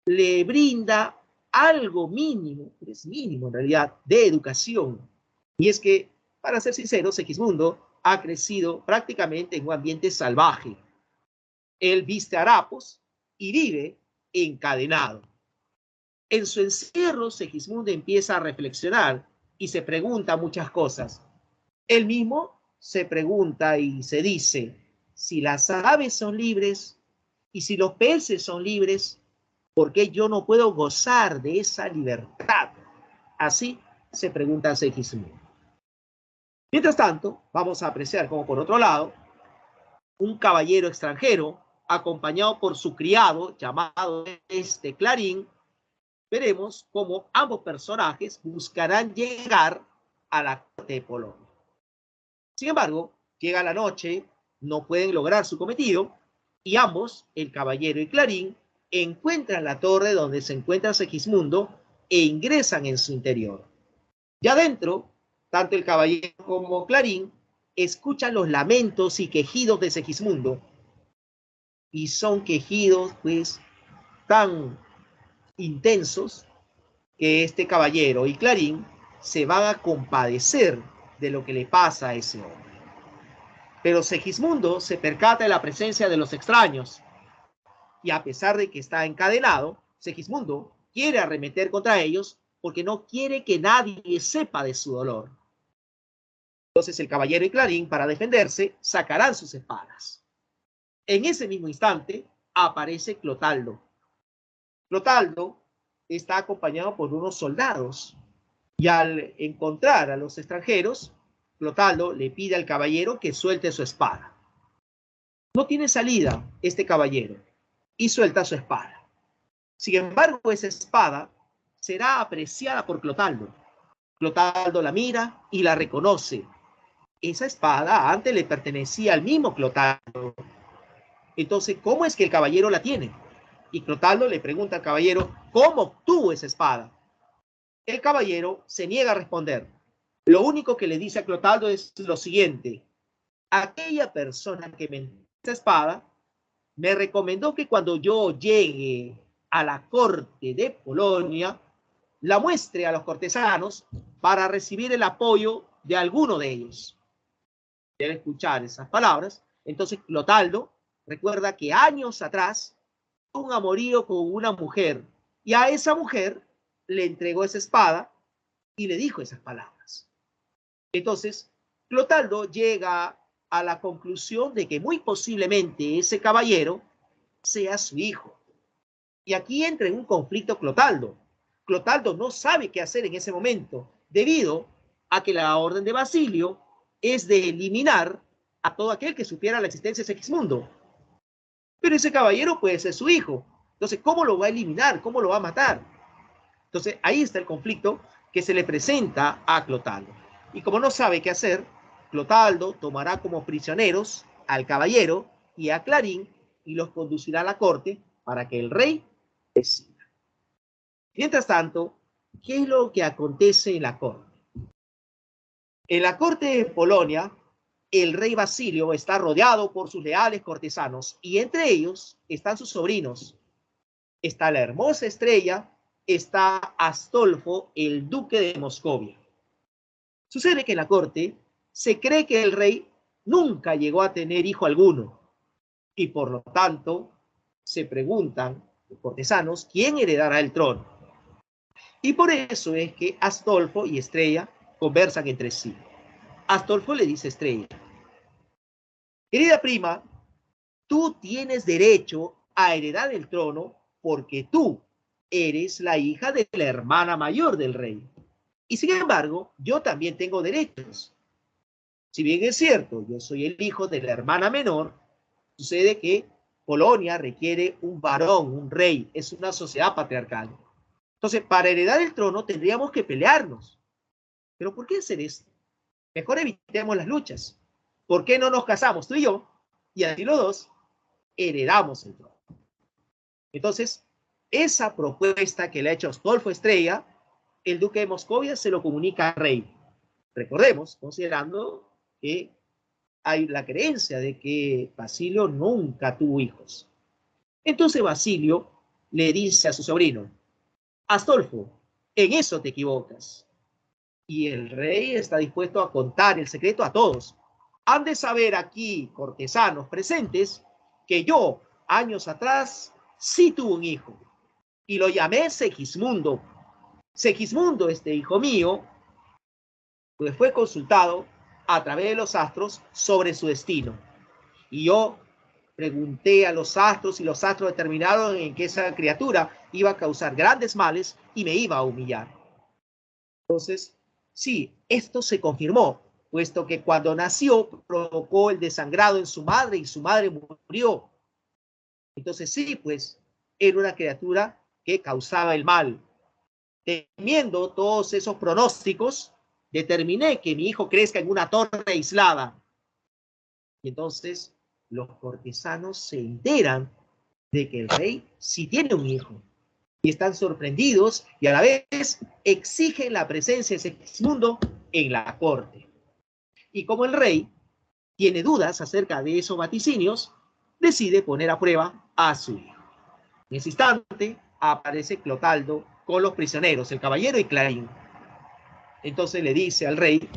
S1: le brinda algo mínimo, es mínimo en realidad, de educación. Y es que, para ser sincero, Segismundo ha crecido prácticamente en un ambiente salvaje. Él viste harapos y vive encadenado. En su encierro, Segismundo empieza a reflexionar y se pregunta muchas cosas. Él mismo se pregunta y se dice, si las aves son libres y si los peces son libres, ¿por qué yo no puedo gozar de esa libertad? Así se pregunta Segismundo. Mientras tanto, vamos a apreciar cómo por otro lado, un caballero extranjero, acompañado por su criado, llamado Clarín, veremos cómo ambos personajes buscarán llegar a la corte de Polonia. Sin embargo, llega la noche, no pueden lograr su cometido, y ambos, el caballero y Clarín, encuentran la torre donde se encuentra Segismundo e ingresan en su interior. Ya dentro, tanto el caballero como Clarín escuchan los lamentos y quejidos de Segismundo, y son quejidos pues tan intensos que este caballero y Clarín se van a compadecer de lo que le pasa a ese hombre. Pero Segismundo se percata de la presencia de los extraños y a pesar de que está encadenado, Segismundo quiere arremeter contra ellos porque no quiere que nadie sepa de su dolor. Entonces el caballero y Clarín, para defenderse, sacarán sus espadas. En ese mismo instante aparece Clotaldo. Clotaldo está acompañado por unos soldados y al encontrar a los extranjeros, Clotaldo le pide al caballero que suelte su espada. No tiene salida este caballero y suelta su espada. Sin embargo, esa espada será apreciada por Clotaldo. Clotaldo la mira y la reconoce. Esa espada antes le pertenecía al mismo Clotaldo. Entonces, ¿cómo es que el caballero la tiene? Y Clotaldo le pregunta al caballero, ¿cómo obtuvo esa espada? El caballero se niega a responder. Lo único que le dice a Clotaldo es lo siguiente: aquella persona que me entregó esa espada me recomendó que cuando yo llegue a la corte de Polonia, la muestre a los cortesanos para recibir el apoyo de alguno de ellos. Al escuchar esas palabras, entonces Clotaldo recuerda que años atrás tuvo un amorío con una mujer y a esa mujer le entregó esa espada y le dijo esas palabras. Entonces, Clotaldo llega a la conclusión de que muy posiblemente ese caballero sea su hijo. Y aquí entra en un conflicto Clotaldo. Clotaldo no sabe qué hacer en ese momento, debido a que la orden de Basilio es de eliminar a todo aquel que supiera la existencia de Segismundo. Pero ese caballero puede ser su hijo. Entonces, ¿cómo lo va a eliminar? ¿Cómo lo va a matar? Entonces, ahí está el conflicto que se le presenta a Clotaldo. Y como no sabe qué hacer, Clotaldo tomará como prisioneros al caballero y a Clarín y los conducirá a la corte para que el rey decida. Mientras tanto, ¿qué es lo que acontece en la corte? En la corte de Polonia, el rey Basilio está rodeado por sus leales cortesanos y entre ellos están sus sobrinos. Está la hermosa Estrella, está Astolfo, el duque de Moscovia. Sucede que en la corte se cree que el rey nunca llegó a tener hijo alguno y por lo tanto se preguntan los cortesanos quién heredará el trono. Y por eso es que Astolfo y Estrella conversan entre sí. Astolfo le dice a Estrella: querida prima, tú tienes derecho a heredar el trono porque tú eres la hija de la hermana mayor del rey. Y sin embargo, yo también tengo derechos. Si bien es cierto, yo soy el hijo de la hermana menor, sucede que Polonia requiere un varón, un rey, es una sociedad patriarcal. Entonces, para heredar el trono tendríamos que pelearnos. ¿Pero por qué hacer esto? Mejor evitemos las luchas. ¿Por qué no nos casamos tú y yo? Y así los dos heredamos el trono. Entonces, esa propuesta que le ha hecho Astolfo Estrella el duque de Moscovia se lo comunica al rey. Recordemos, considerando que hay la creencia de que Basilio nunca tuvo hijos. Entonces Basilio le dice a su sobrino, Astolfo, en eso te equivocas. Y el rey está dispuesto a contar el secreto a todos. Han de saber aquí, cortesanos presentes, que yo, años atrás, sí tuve un hijo. Y lo llamé Segismundo. Segismundo, este hijo mío, pues fue consultado a través de los astros sobre su destino. Y yo pregunté a los astros y los astros determinaron en que esa criatura iba a causar grandes males y me iba a humillar. Entonces, sí, esto se confirmó, puesto que cuando nació provocó el desangrado en su madre y su madre murió. Entonces sí, pues era una criatura que causaba el mal. Temiendo todos esos pronósticos, determiné que mi hijo crezca en una torre aislada. Y entonces los cortesanos se enteran de que el rey sí tiene un hijo. Y están sorprendidos y a la vez exigen la presencia de Segismundo en la corte. Y como el rey tiene dudas acerca de esos vaticinios, decide poner a prueba a su hijo. En ese instante aparece Clotaldo con los prisioneros, el caballero y Clarín. Entonces le dice al rey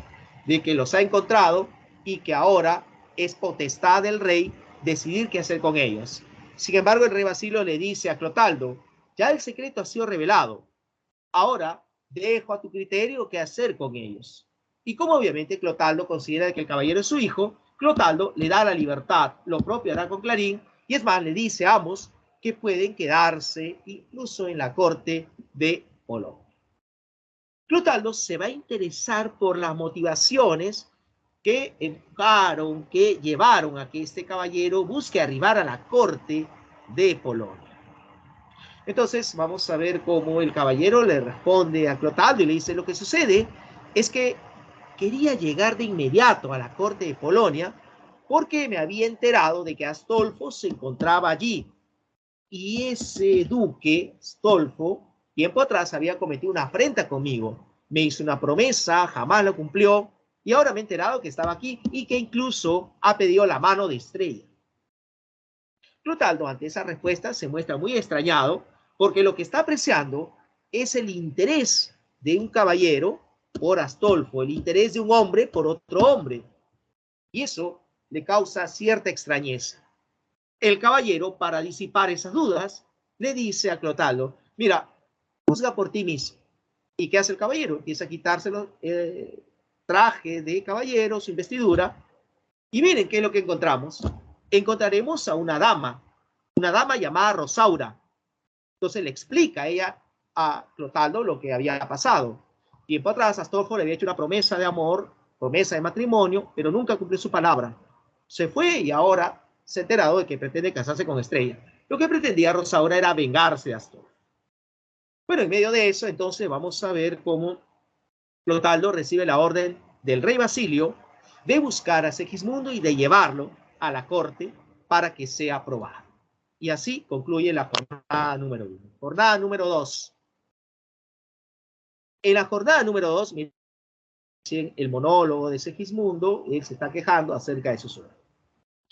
S1: de que los ha encontrado y que ahora es potestad del rey decidir qué hacer con ellos. Sin embargo, el rey Basilio le dice a Clotaldo, ya el secreto ha sido revelado, ahora dejo a tu criterio qué hacer con ellos. Y como obviamente Clotaldo considera que el caballero es su hijo, Clotaldo le da la libertad, lo propio hará con Clarín, y es más, le dice a ambos que pueden quedarse incluso en la corte de Polonia. Clotaldo se va a interesar por las motivaciones que empujaron, que llevaron a que este caballero busque arribar a la corte de Polonia. Entonces vamos a ver cómo el caballero le responde a Clotaldo y le dice, lo que sucede es que quería llegar de inmediato a la corte de Polonia porque me había enterado de que Astolfo se encontraba allí. Y ese duque, Astolfo, tiempo atrás había cometido una afrenta conmigo. Me hizo una promesa, jamás lo cumplió, y ahora me he enterado que estaba aquí y que incluso ha pedido la mano de Estrella. Clotaldo, ante esa respuesta, se muestra muy extrañado, porque lo que está apreciando es el interés de un caballero por Astolfo, el interés de un hombre por otro hombre. Y eso le causa cierta extrañeza. El caballero, para disipar esas dudas, le dice a Clotaldo, mira, juzga por ti mismo. ¿Y qué hace el caballero? Empieza a quitarse el traje de caballero, su investidura, y miren qué es lo que encontramos. Encontraremos a una dama llamada Rosaura. Entonces le explica ella a Clotaldo lo que había pasado. Tiempo atrás, Astolfo le había hecho una promesa de amor, promesa de matrimonio, pero nunca cumplió su palabra. Se fue y ahora se ha enterado de que pretende casarse con Estrella. Lo que pretendía Rosaura era vengarse de Astolfo. Bueno, en medio de eso, entonces vamos a ver cómo Clotaldo recibe la orden del rey Basilio de buscar a Segismundo y de llevarlo a la corte para que sea aprobado. Y así concluye la jornada número 1. Jornada número 2. En la jornada número 2, miren el monólogo de Segismundo, él se está quejando acerca de su suerte.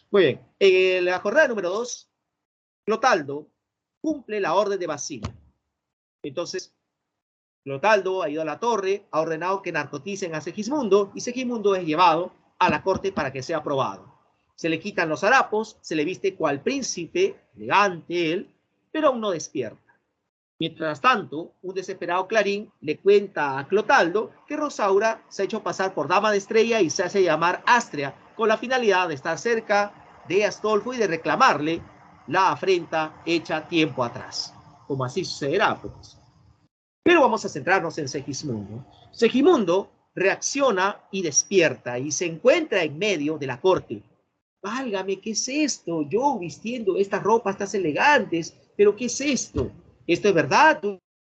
S1: Muy bien, en la jornada número 2, Clotaldo cumple la orden de Basilio. Entonces, Clotaldo ha ido a la torre, ha ordenado que narcoticen a Segismundo y Segismundo es llevado a la corte para que sea aprobado. Se le quitan los harapos, se le viste cual príncipe, elegante él, pero aún no despierta. Mientras tanto, un desesperado Clarín le cuenta a Clotaldo que Rosaura se ha hecho pasar por dama de Estrella y se hace llamar Astrea, con la finalidad de estar cerca de Astolfo y de reclamarle la afrenta hecha tiempo atrás. Como así sucederá, pues. Pero vamos a centrarnos en Segismundo. Segismundo reacciona y despierta y se encuentra en medio de la corte. Válgame, ¿qué es esto? Yo vistiendo estas ropas tan elegantes, pero ¿qué es esto? ¿Esto es verdad?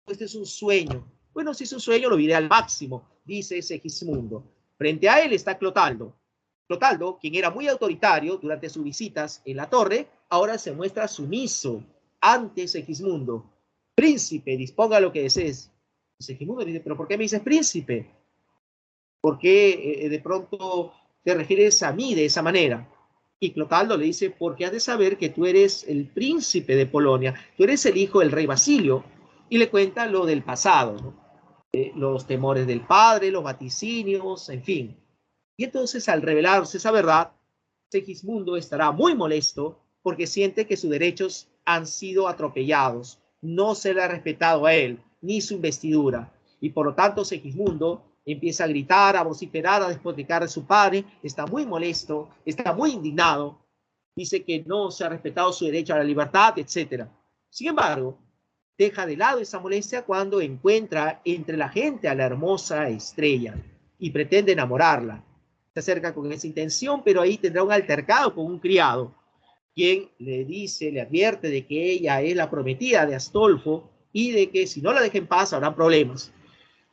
S1: ¿Esto es un sueño? Bueno, si es un sueño, lo diré al máximo, dice Segismundo. Frente a él está Clotaldo. Clotaldo, quien era muy autoritario durante sus visitas en la torre, ahora se muestra sumiso ante Segismundo. Príncipe, disponga lo que desees. Segismundo le dice, pero ¿por qué me dices príncipe? ¿Por qué de pronto te refieres a mí de esa manera? Y Clotaldo le dice, porque has de saber que tú eres el príncipe de Polonia, tú eres el hijo del rey Basilio. Y le cuenta lo del pasado, ¿no? Los temores del padre, los vaticinios, en fin. Y entonces al revelarse esa verdad, Segismundo estará muy molesto porque siente que sus derechos han sido atropellados, no se le ha respetado a él, ni su investidura. Y por lo tanto Segismundo empieza a gritar, a vociferar, a despotricar de su padre, está muy molesto, está muy indignado, dice que no se ha respetado su derecho a la libertad, etc. Sin embargo, deja de lado esa molestia cuando encuentra entre la gente a la hermosa estrella y pretende enamorarla. Se acerca con esa intención, pero ahí tendrá un altercado con un criado, quien le dice, le advierte de que ella es la prometida de Astolfo y de que si no la deja en paz habrán problemas.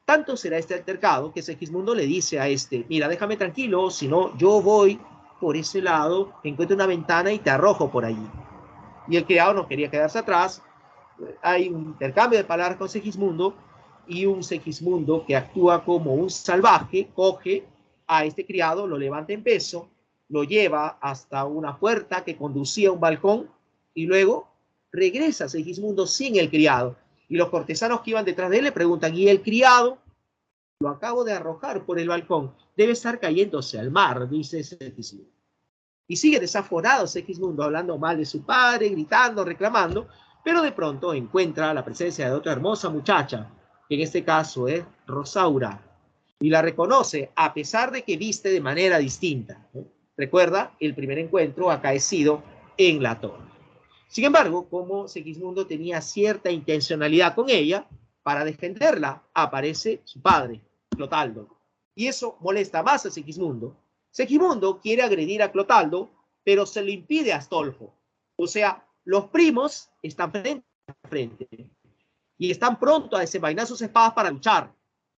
S1: Tanto será este altercado que Segismundo le dice a este, mira, déjame tranquilo, si no yo voy por ese lado, encuentro una ventana y te arrojo por allí. Y el criado no quería quedarse atrás. Hay un intercambio de palabras con Segismundo y un Segismundo que actúa como un salvaje, coge a este criado, lo levanta en peso, lo lleva hasta una puerta que conducía a un balcón y luego regresa Segismundo sin el criado. Y los cortesanos que iban detrás de él le preguntan, ¿y el criado? Lo acabo de arrojar por el balcón, debe estar cayéndose al mar, dice Segismundo. Y sigue desaforado Segismundo hablando mal de su padre, gritando, reclamando, pero de pronto encuentra la presencia de otra hermosa muchacha, que en este caso es Rosaura, y la reconoce a pesar de que viste de manera distinta. Recuerda el primer encuentro acaecido en la torre. Sin embargo, como Segismundo tenía cierta intencionalidad con ella, para defenderla aparece su padre, Clotaldo, y eso molesta más a Segismundo. Segismundo quiere agredir a Clotaldo, pero se lo impide a Astolfo. O sea, los primos están frente a frente y están prontos a desenvainar sus espadas para luchar.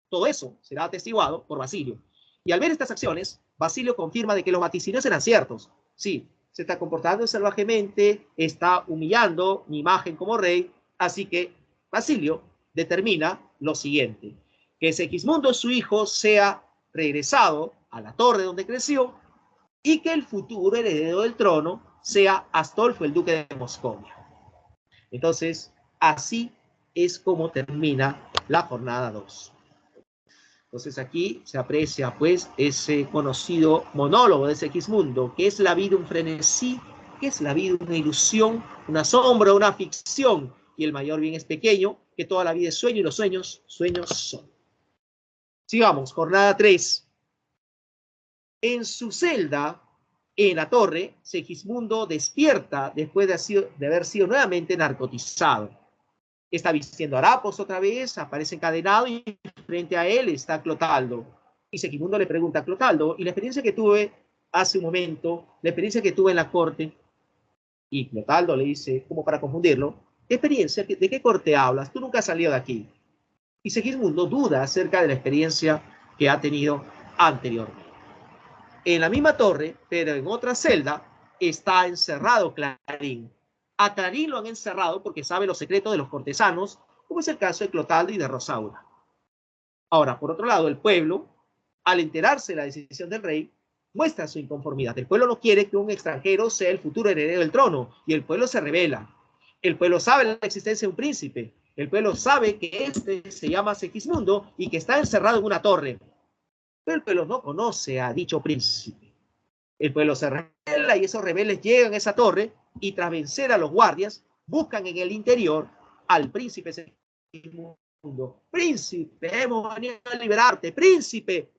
S1: Todo eso será atestiguado por Basilio. Y al ver estas acciones, Basilio confirma de que los vaticinios eran ciertos. Sí, se está comportando salvajemente, está humillando mi imagen como rey, así que Basilio determina lo siguiente, que Segismundo, su hijo, sea regresado a la torre donde creció y que el futuro heredero del trono sea Astolfo, el duque de Moscovia. Entonces, así es como termina la jornada 2. Entonces aquí se aprecia pues ese conocido monólogo de Segismundo, que es la vida un frenesí, que es la vida una ilusión, una sombra, una ficción, y el mayor bien es pequeño, que toda la vida es sueño y los sueños, sueños son. Sigamos, jornada 3. En su celda, en la torre, Segismundo despierta después de haber sido nuevamente narcotizado. Está vistiendo harapos otra vez, aparece encadenado y frente a él está Clotaldo. Y Segismundo le pregunta a Clotaldo, y la experiencia que tuve hace un momento, la experiencia que tuve en la corte, y Clotaldo le dice, como para confundirlo, ¿qué experiencia? ¿De qué corte hablas? Tú nunca has salido de aquí. Y Segismundo duda acerca de la experiencia que ha tenido anteriormente. En la misma torre, pero en otra celda, está encerrado Clarín. A Clarín lo han encerrado porque sabe los secretos de los cortesanos, como es el caso de Clotaldo y de Rosaura. Ahora, por otro lado, el pueblo, al enterarse de la decisión del rey, muestra su inconformidad. El pueblo no quiere que un extranjero sea el futuro heredero del trono, y el pueblo se rebela. El pueblo sabe la existencia de un príncipe. El pueblo sabe que este se llama Segismundo y que está encerrado en una torre. Pero el pueblo no conoce a dicho príncipe. El pueblo se rebela y esos rebeldes llegan a esa torre y tras vencer a los guardias, buscan en el interior al príncipe Segismundo. Príncipe, hemos venido a liberarte, príncipe.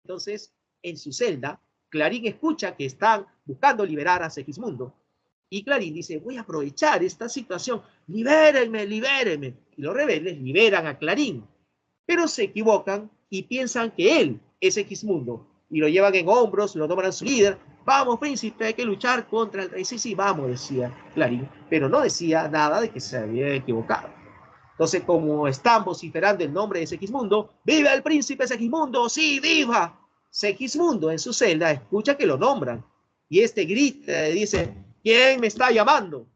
S1: Entonces, en su celda, Clarín escucha que están buscando liberar a Segismundo. Y Clarín dice, voy a aprovechar esta situación, libérenme, libérenme. Y los rebeldes liberan a Clarín, pero se equivocan y piensan que él es Segismundo. Y lo llevan en hombros, lo nombran su líder. Vamos, príncipe, hay que luchar contra el rey. Sí, sí, vamos, decía Clarín, pero no decía nada de que se había equivocado. Entonces, como están vociferando el nombre de Segismundo, ¡viva el príncipe Segismundo! ¡Sí, viva! Segismundo en su celda escucha que lo nombran y este grita y dice, ¿quién me está llamando?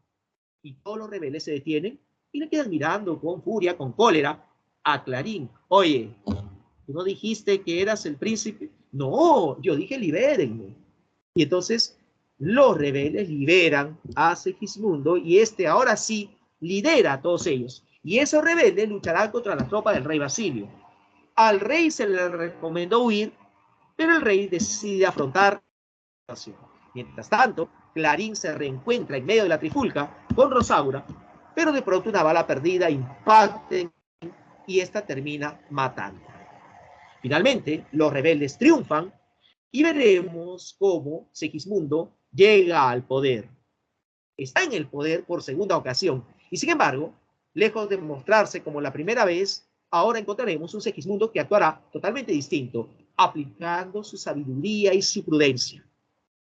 S1: Y todos los rebeldes se detienen y le quedan mirando con furia, con cólera, a Clarín. Oye, ¿tú no dijiste que eras el príncipe? No, yo dije libérenme. Y entonces los rebeldes liberan a Segismundo y este ahora sí lidera a todos ellos. Y esos rebeldes lucharán contra la tropa del rey Basilio. Al rey se le recomendó huir, pero el rey decide afrontar la situación. Mientras tanto, Clarín se reencuentra en medio de la trifulca con Rosaura, pero de pronto una bala perdida impacta y esta termina matando. Finalmente, los rebeldes triunfan y veremos cómo Segismundo llega al poder. Está en el poder por segunda ocasión y sin embargo, lejos de mostrarse como la primera vez, ahora encontraremos un Segismundo que actuará totalmente distinto, aplicando su sabiduría y su prudencia.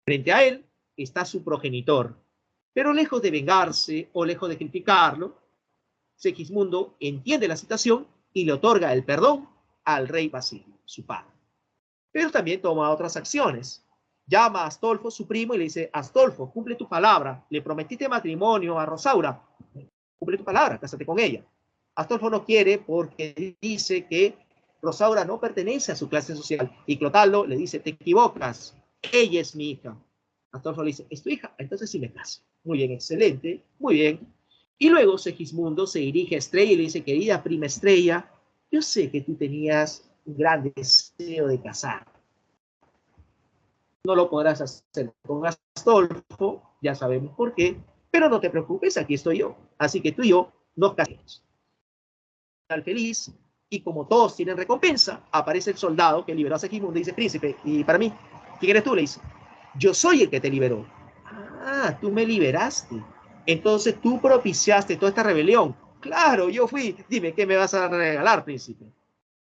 S1: Frente a él está su progenitor, pero lejos de vengarse o lejos de criticarlo, Segismundo entiende la situación y le otorga el perdón al rey Basilio, su padre. Pero también toma otras acciones. Llama a Astolfo, su primo, y le dice: Astolfo, cumple tu palabra, le prometiste matrimonio a Rosaura, cumple tu palabra, cásate con ella. Astolfo no quiere porque dice que Rosaura no pertenece a su clase social, y Clotaldo le dice: te equivocas, ella es mi hija. Astolfo le dice: es tu hija, entonces sí me caso. Muy bien, excelente, muy bien. Y luego Segismundo se dirige a Estrella y le dice: querida prima Estrella, yo sé que tú tenías un gran deseo de casar. No lo podrás hacer con Astolfo, ya sabemos por qué, pero no te preocupes, aquí estoy yo. Así que tú y yo nos casemos. Al feliz, y como todos tienen recompensa, aparece el soldado que liberó a Segismundo y dice: príncipe, y para mí, ¿quién eres tú? Le dice: yo soy el que te liberó. Ah, tú me liberaste. Entonces tú propiciaste toda esta rebelión. Claro, yo fui. Dime, ¿qué me vas a regalar, príncipe?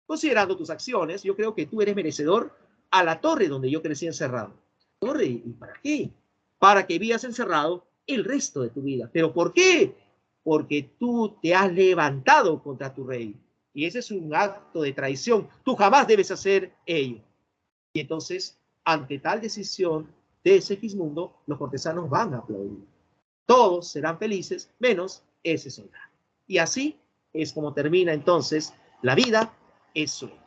S1: Considerando tus acciones, yo creo que tú eres merecedor a la torre donde yo crecí encerrado. ¿Torre? ¿Y para qué? Para que vivas encerrado el resto de tu vida. ¿Pero por qué? Porque tú te has levantado contra tu rey. Y ese es un acto de traición. Tú jamás debes hacer ello. Y entonces, ante tal decisión de Segismundo, los cortesanos van a aplaudir. Todos serán felices, menos ese soldado. Y así es como termina entonces la vida es sueño.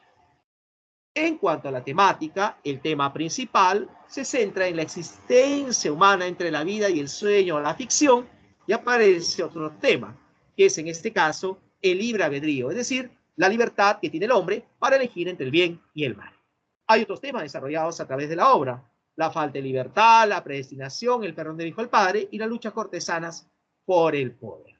S1: En cuanto a la temática, el tema principal se centra en la existencia humana entre la vida y el sueño o la ficción, y aparece otro tema, que es en este caso el libre albedrío, es decir, la libertad que tiene el hombre para elegir entre el bien y el mal. Hay otros temas desarrollados a través de la obra: la falta de libertad, la predestinación, el perdón del hijo al padre y las luchas cortesanas por el poder.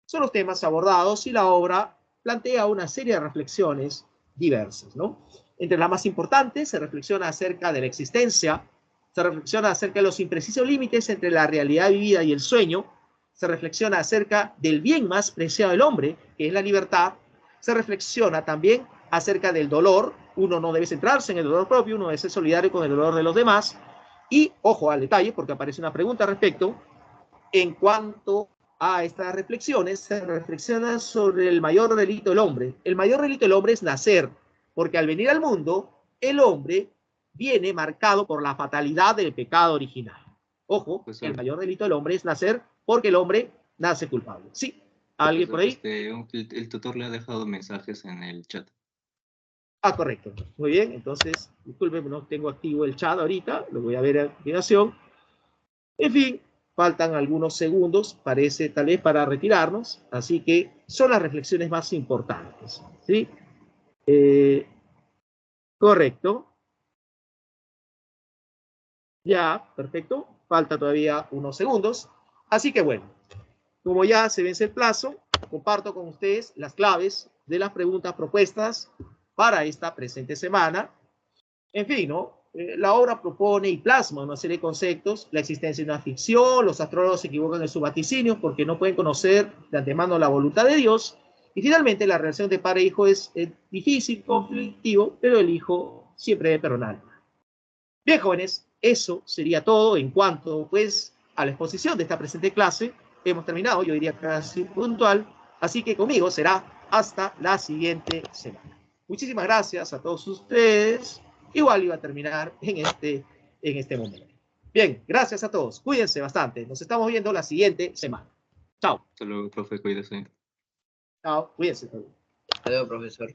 S1: Son los temas abordados y la obra plantea una serie de reflexiones diversas, ¿no? Entre las más importantes se reflexiona acerca de la existencia, se reflexiona acerca de los imprecisos límites entre la realidad vivida y el sueño, se reflexiona acerca del bien más preciado del hombre, que es la libertad, se reflexiona también acerca del dolor. Uno no debe centrarse en el dolor propio, uno debe ser solidario con el dolor de los demás. Y, ojo al detalle, porque aparece una pregunta al respecto, en cuanto a estas reflexiones, se reflexiona sobre el mayor delito del hombre. El mayor delito del hombre es nacer, porque al venir al mundo, el hombre viene marcado por la fatalidad del pecado original. Ojo,
S2: Profesor.
S1: el mayor delito del hombre es nacer, porque el hombre nace culpable. ¿Sí? ¿Alguien por ahí?
S2: El tutor le ha dejado mensajes en el chat.
S1: Ah, correcto. Muy bien, entonces, disculpen, no tengo activo el chat ahorita, lo voy a ver a continuación. En fin, faltan algunos segundos, parece tal vez, para retirarnos, así que son las reflexiones más importantes. ¿Sí? Correcto. Ya, perfecto. Falta todavía unos segundos. Así que bueno, como ya se vence el plazo, comparto con ustedes las claves de las preguntas propuestas para esta presente semana. En fin, ¿no? La obra propone y plasma una serie de conceptos: la existencia de una ficción, los astrólogos se equivocan en sus vaticinios porque no pueden conocer de antemano la voluntad de Dios, y finalmente la relación de padre e hijo es difícil, conflictivo, pero el hijo siempre debe perdonar. Bien, jóvenes, eso sería todo en cuanto, pues, a la exposición de esta presente clase. Hemos terminado, yo diría casi puntual, así que conmigo será hasta la siguiente semana. Muchísimas gracias a todos ustedes. Igual iba a terminar en este momento. Bien, gracias a todos. Cuídense bastante. Nos estamos viendo la siguiente semana. Chao.
S2: Hasta luego, profe, cuídese.
S1: Chao, cuídense todos.
S4: Adiós, profesor.